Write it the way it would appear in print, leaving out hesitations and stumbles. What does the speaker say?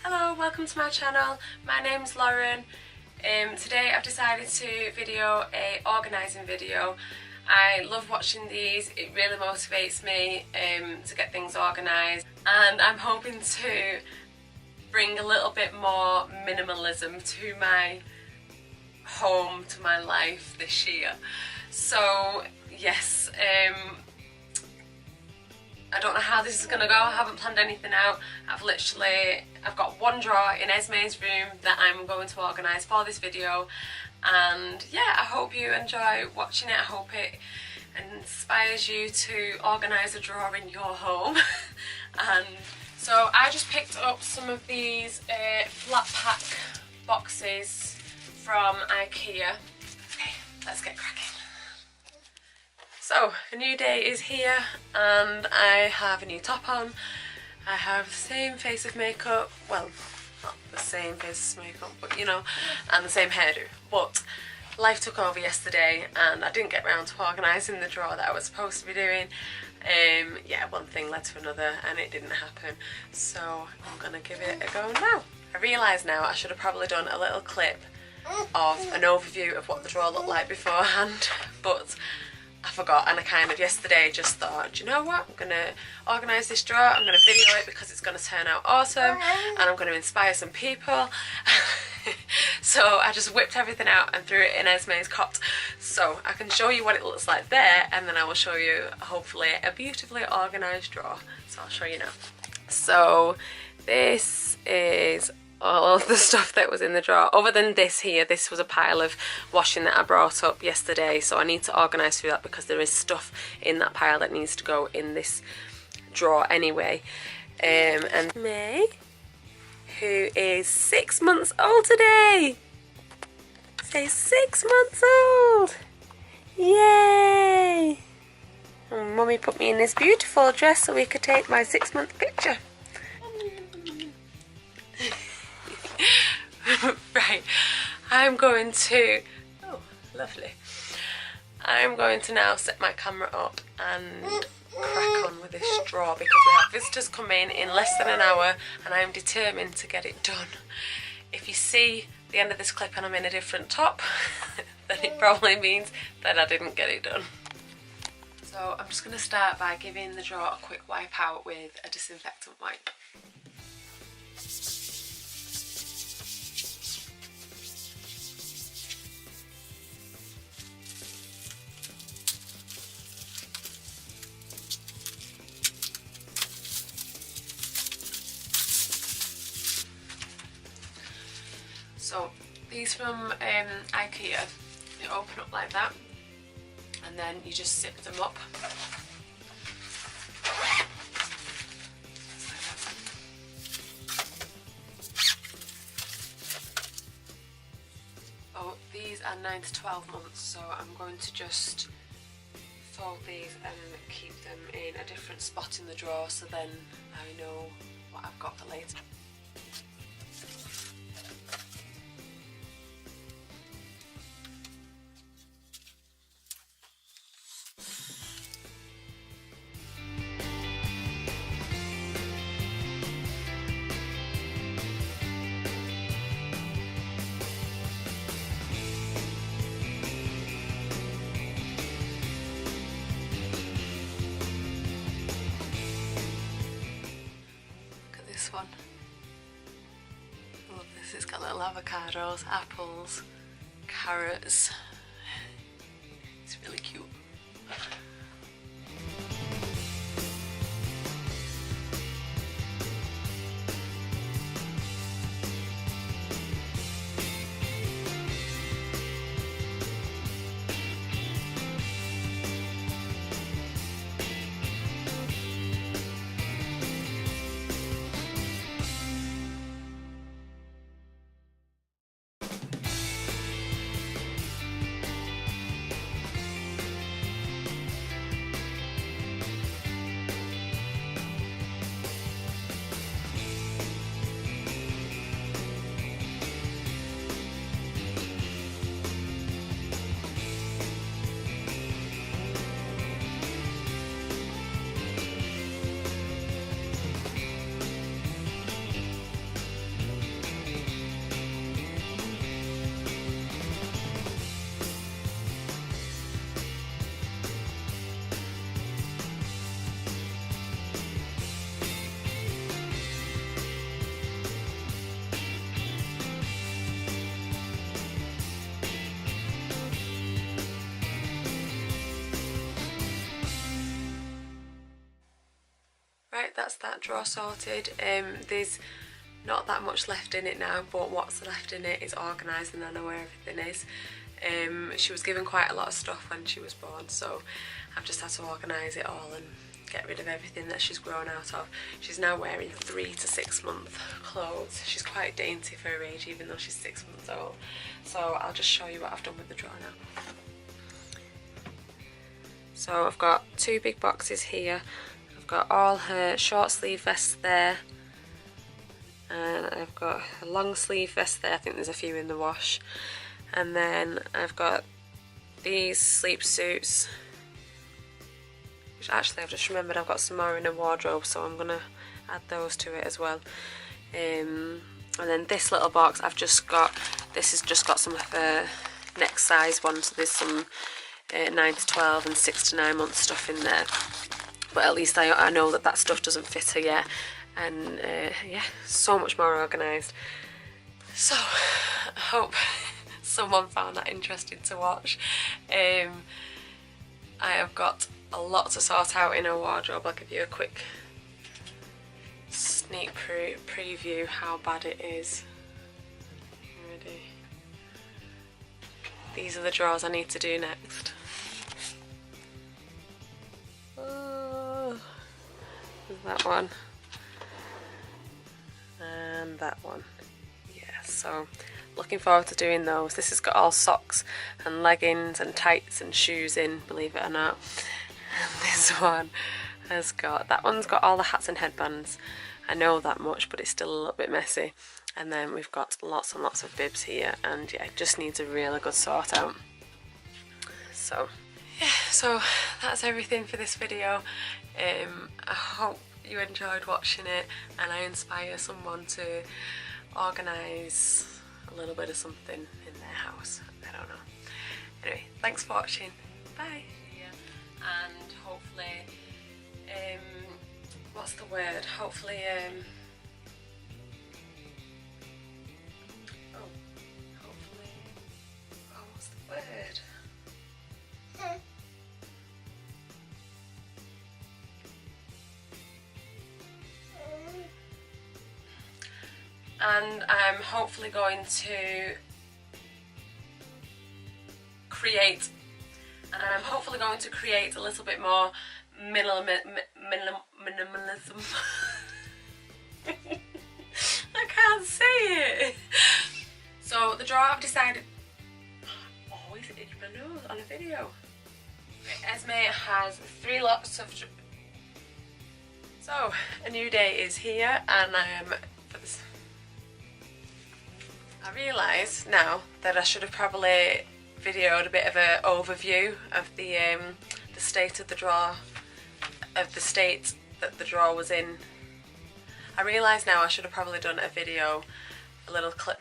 Hello, welcome to my channel. My name's Lauren. Today I've decided to video a organising video. I love watching these, it really motivates me to get things organised, and I'm hoping to bring a little bit more minimalism to my home, to my life this year. So yes, I don't know how this is going to go. I haven't planned anything out. I've got one drawer in Esmae's room that I'm going to organise for this video, and yeah, I hope you enjoy watching it. I hope it inspires you to organise a drawer in your home. And so I just picked up some of these flat pack boxes from IKEA. Okay, let's get cracking. So, a new day is here and I have a new top on. I have the same face of makeup, well, not the same face of makeup, but you know, and the same hairdo. But life took over yesterday and I didn't get around to organising the drawer that I was supposed to be doing. Yeah, one thing led to another and it didn't happen. So I'm gonna give it a go now. I realise now I should have probably done a little clip of an overview of what the drawer looked like beforehand, but I forgot, and I kind of yesterday just thought, do you know what, I'm going to organise this drawer, I'm going to video it because it's going to turn out awesome and I'm going to inspire some people. So I just whipped everything out and threw it in Esmae's cot, so I can show you what it looks like there, and then I will show you hopefully a beautifully organised drawer. So I'll show you now. So this is all of the stuff that was in the drawer. Other than this here, this was a pile of washing that I brought up yesterday, so I need to organise through that because there is stuff in that pile that needs to go in this drawer anyway. And May, who is 6 months old today. Say 6 months old. Yay! And Mummy put me in this beautiful dress so we could take my 6-month picture. Right, I'm going to, oh lovely, I'm going to now set my camera up and crack on with this drawer because we have visitors coming in less than an hour and I am determined to get it done. If you see the end of this clip and I'm in a different top, then it probably means that I didn't get it done. So I'm just going to start by giving the drawer a quick wipe out with a disinfectant wipe. So these from IKEA, you open up like that and then you just zip them up. Oh, these are 9 to 12 months, so I'm going to just fold these and keep them in a different spot in the drawer so then I know what I've got for later. One. I love this, it's got little avocados, apples, carrots. It's really cute. that's that drawer sorted. There's not that much left in it now, but what's left in it is organised and I know where everything is. She was given quite a lot of stuff when she was born, so I've just had to organise it all and get rid of everything that she's grown out of. She's now wearing 3 to 6 month clothes. She's quite dainty for her age, even though she's 6 months old. So I'll just show you what I've done with the drawer now. So I've got 2 big boxes here. I've got all her short sleeve vests there, and I've got a long sleeve vest there. I think there's a few in the wash. And then I've got these sleep suits, which actually I've just remembered I've got some more in a wardrobe, so I'm gonna add those to it as well. And then this little box I've just got, this has just got some of her next size ones, so there's some 9 to 12 and 6 to 9 month stuff in there, but at least I know that that stuff doesn't fit her yet. And yeah, so much more organised. So I hope someone found that interesting to watch. I have got a lot to sort out in her wardrobe. I'll give you a quick sneak preview how bad it is. Ready? These are the drawers I need to do next. Oh, there's that one and that one. Yeah, so looking forward to doing those. This has got all socks and leggings and tights and shoes in, believe it or not. And this one has got, that one's got all the hats and headbands. I know that much, but it's still a little bit messy. And then we've got lots and lots of bibs here, and yeah, it just needs a really good sort out. So yeah, so that's everything for this video. I hope you enjoyed watching it and I inspire someone to organise a little bit of something in their house. I don't know. Anyway, thanks for watching. Bye. And hopefully, what's the word? Hopefully, what's the word? And I'm hopefully going to create, a little bit more minimalism. I can't say it. So the drawer I've decided, always itch my nose on a video. Esme has 3 lots of. So a new day is here, and for this. I realise now that I should have probably videoed a bit of an overview of the state of the drawer, of the state that the drawer was in. I realise now I should have probably done a video, a little clip,